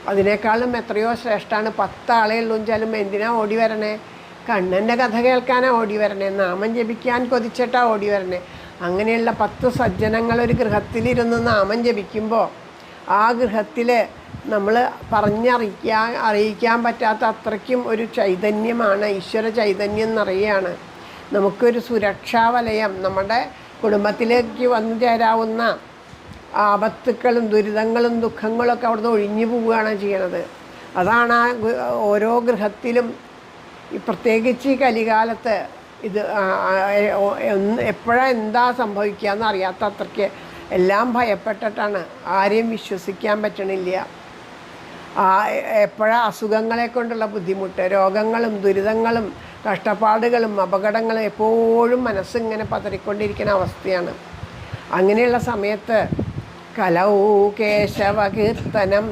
അതിനേക്കാളും എത്രയോ ശ്രേഷ്ഠമാണ് 10 ആളെ ഉള്ളുവെച്ചാലും എന്തിനാ ഓടി വരണേ? കണ്ണൻ്റെ കഥ കേൾക്കാനാണ് ഓടി വരണേ, നാമം ജപിക്കാൻ കൊതിച്ചിട്ടാ ഓടി വരണേ. അങ്ങനെയുള്ള 10 സജ്ജനങ്ങൾ ഒരു ഗൃഹത്തിലിരുന്ന് നാമം ജപിക്കുമ്പോൾ ആ ഗൃഹത്തിൽ നമ്മൾ അറിയിക്കാൻ പറ്റാത്ത അത്രയ്ക്കും ഒരു ചൈതന്യമാണ്, ഈശ്വര ചൈതന്യം നിറയുകയാണ്. നമുക്കൊരു സുരക്ഷാ വലയം, നമ്മുടെ കുടുംബത്തിലേക്ക് വന്നു ചേരാവുന്ന ആപത്തുക്കളും ദുരിതങ്ങളും ദുഃഖങ്ങളൊക്കെ അവിടുന്ന് ഒഴിഞ്ഞു പോവുകയാണ് ചെയ്യണത്. അതാണ് ഓരോ ഗൃഹത്തിലും പ്രത്യേകിച്ച് ഈ കലികാലത്ത് ഇത് എപ്പോഴാണ് എന്താ സംഭവിക്കുക എന്നറിയാത്ത അത്രയ്ക്ക് എല്ലാം ഭയപ്പെട്ടിട്ടാണ്. ആരെയും വിശ്വസിക്കാൻ പറ്റണില്ല. എപ്പോഴാണ് അസുഖങ്ങളെ കൊണ്ടുള്ള ബുദ്ധിമുട്ട്, രോഗങ്ങളും ദുരിതങ്ങളും കഷ്ടപ്പാടുകളും അപകടങ്ങളും എപ്പോഴും മനസ്സിങ്ങനെ പതറിക്കൊണ്ടിരിക്കുന്ന അവസ്ഥയാണ്. അങ്ങനെയുള്ള സമയത്ത് കലൗ കേശവ കീർത്തനം